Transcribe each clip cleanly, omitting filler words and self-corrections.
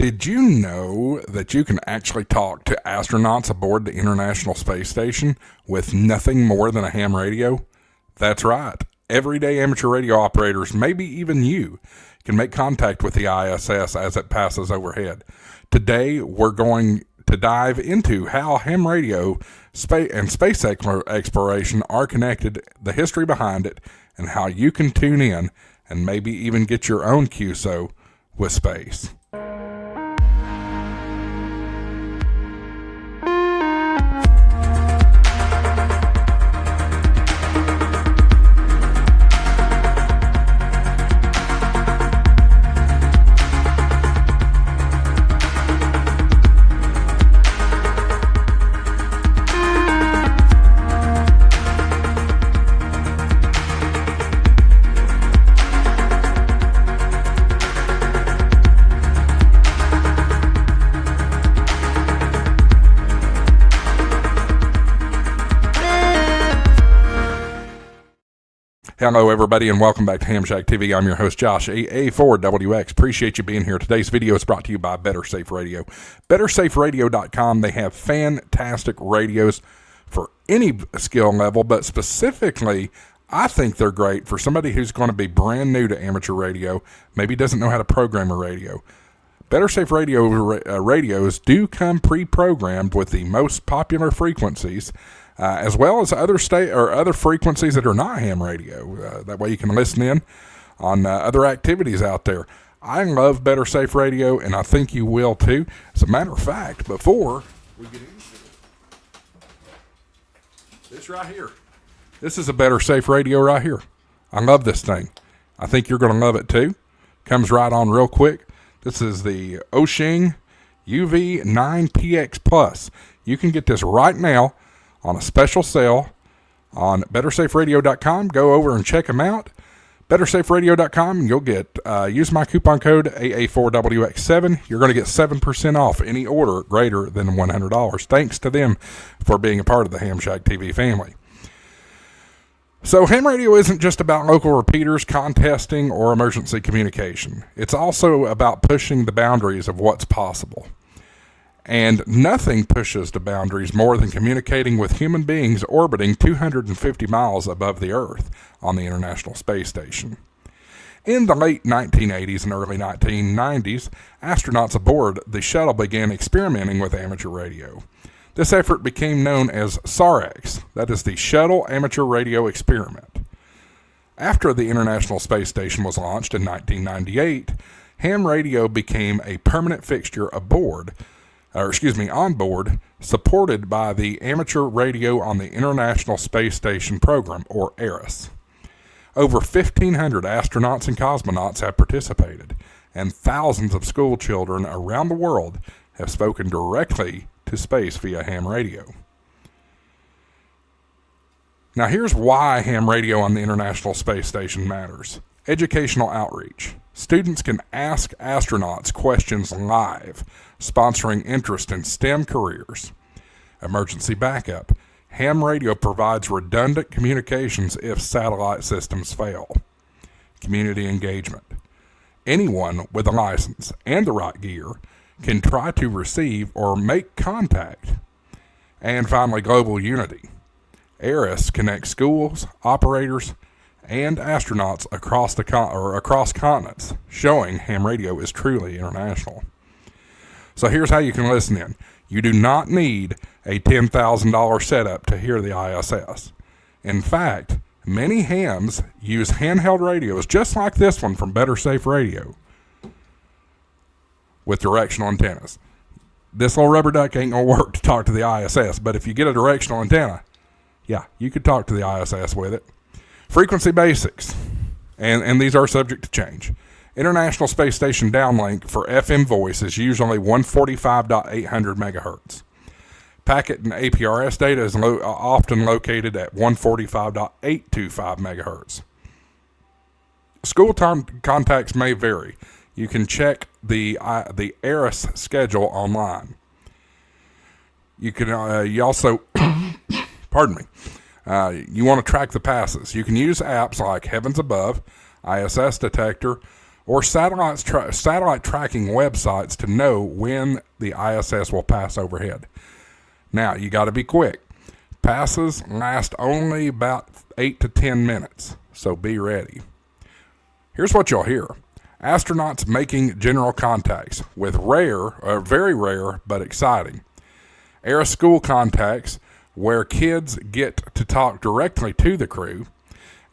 Did you know that you can actually talk to astronauts aboard the International Space Station with nothing more than a ham radio? That's right. Everyday amateur radio operators, maybe even you, can make contact with the ISS as it passes overhead. Today, we're going to dive into how ham radio and space exploration are connected, the history behind it, and how you can tune in and maybe even get your own QSO with space. Hello, everybody, and welcome back to Ham Shack TV. I'm your host, Josh, AA4WX. Appreciate you being here. Today's video is brought to you by BetterSafeRadio. BetterSafeRadio.com. They have fantastic radios for any skill level, but specifically, I think they're great for somebody who's going to be brand new to amateur radio, maybe doesn't know how to program a radio. BetterSafeRadio radios do come pre-programmed with the most popular frequencies, as well as other frequencies that are not ham radio. That way you can listen in on other activities out there. I love BetterSafeRadio, and I think you will too. As a matter of fact, before we get into this right here, this is a BetterSafeRadio right here. I love this thing. I think you're going to love it too. Comes right on real quick. This is the Oshing UV9PX Plus. You can get this right now on a special sale on BetterSafeRadio.com. Go over and check them out. BetterSafeRadio.com, and you'll get, use my coupon code AA4WX7. You're going to get 7% off any order greater than $100. Thanks to them for being a part of the Ham Shack TV family. So ham radio isn't just about local repeaters, contesting, or emergency communication. It's also about pushing the boundaries of what's possible. And nothing pushes the boundaries more than communicating with human beings orbiting 250 miles above the Earth on the International Space Station. In the late 1980s and early 1990s, astronauts aboard the Shuttle began experimenting with amateur radio. This effort became known as SAREX, that is the Shuttle Amateur Radio Experiment. After the International Space Station was launched in 1998, ham radio became a permanent fixture on board, supported by the Amateur Radio on the International Space Station Program, or ARISS. Over 1,500 astronauts and cosmonauts have participated, and thousands of school children around the world have spoken directly to space via ham radio. Now here's why ham radio on the International Space Station matters. Educational outreach. Students can ask astronauts questions live, sponsoring interest in STEM careers. Emergency backup. Ham radio provides redundant communications if satellite systems fail. Community engagement. Anyone with a license and the right gear can try to receive or make contact. And finally, global unity. ARISS connects schools, operators, and astronauts across continents, showing ham radio is truly international. So here's how you can listen in. You do not need a $10,000 setup to hear the ISS. In fact, many hams use handheld radios just like this one from BetterSafeRadio with directional antennas. This little rubber duck ain't going to work to talk to the ISS, but if you get a directional antenna, yeah, you could talk to the ISS with it. Frequency basics, and these are subject to change. International Space Station downlink for FM voice is usually 145.800 megahertz. Packet and APRS data is often located at 145.825 megahertz. School contacts may vary. You can check the ARISS schedule online. You can you also pardon me. You want to track the passes. You can use apps like Heavens Above, ISS Detector, or satellite tracking websites to know when the ISS will pass overhead. Now, you got to be quick. Passes last only about 8 to 10 minutes, so be ready. Here's what you'll hear. Astronauts making general contacts with very rare, but exciting. Air school contacts where kids get to talk directly to the crew,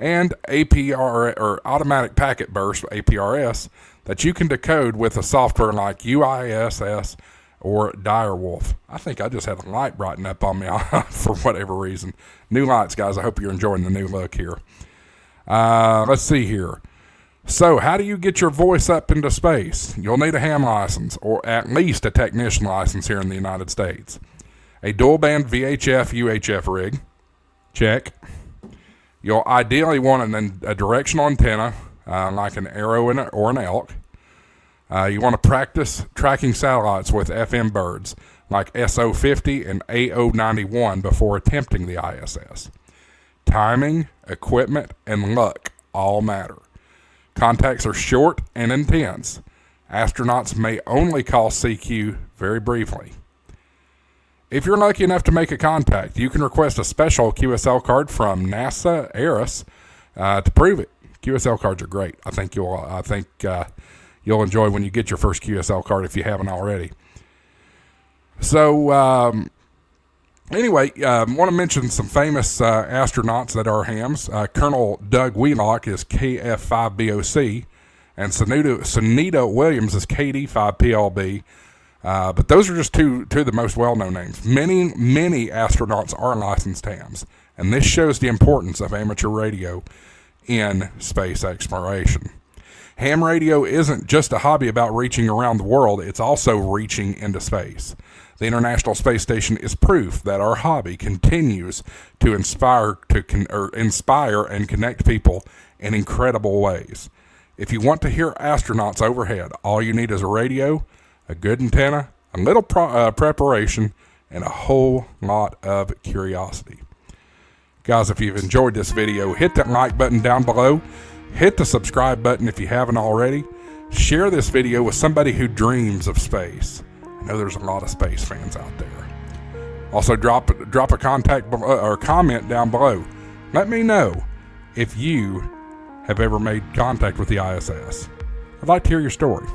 and APR, or automatic packet burst, APRS, that you can decode with a software like UISS or Direwolf. I think I just had a light brighten up on me for whatever reason. New lights, guys. I hope you're enjoying the new look here. Let's see here. So, how do you get your voice up into space? You'll need a ham license, or at least a technician license here in the United States. A dual-band VHF UHF rig. Check. You'll ideally want a directional antenna, like an arrow or an elk. You want to practice tracking satellites with FM birds, like SO50 and AO91 before attempting the ISS. Timing, equipment, and luck all matter. Contacts are short and intense. Astronauts may only call CQ very briefly. If you're lucky enough to make a contact, you can request a special QSL card from NASA ARIS to prove it. QSL cards are great. I think you'll enjoy when you get your first QSL card if you haven't already. So anyway, want to mention some famous astronauts that are hams. Colonel Doug Wheelock is KF5BOC, and Sunita Williams is KD5PLB. But those are just two of the most well-known names. Many astronauts are licensed hams, and this shows the importance of amateur radio in space exploration. Ham radio isn't just a hobby about reaching around the world, it's also reaching into space. The International Space Station is proof that our hobby continues to inspire and connect people in incredible ways. If you want to hear astronauts overhead, all you need is a radio, a good antenna, a little preparation, and a whole lot of curiosity. Guys, if you've enjoyed this video, hit that like button down below. Hit the subscribe button if you haven't already. Share this video with somebody who dreams of space. I know there's a lot of space fans out there. Also, drop a contact or comment down below. Let me know if you have ever made contact with the ISS. I'd like to hear your story.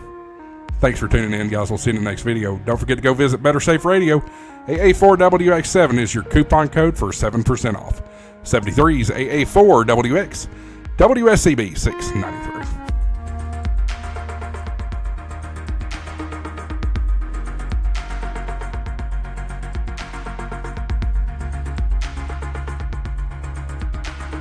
Thanks for tuning in, guys. We'll see you in the next video. Don't forget to go visit BetterSafeRadio. AA4WX7 is your coupon code for 7% off. 73's AA4WX, WSCB 693.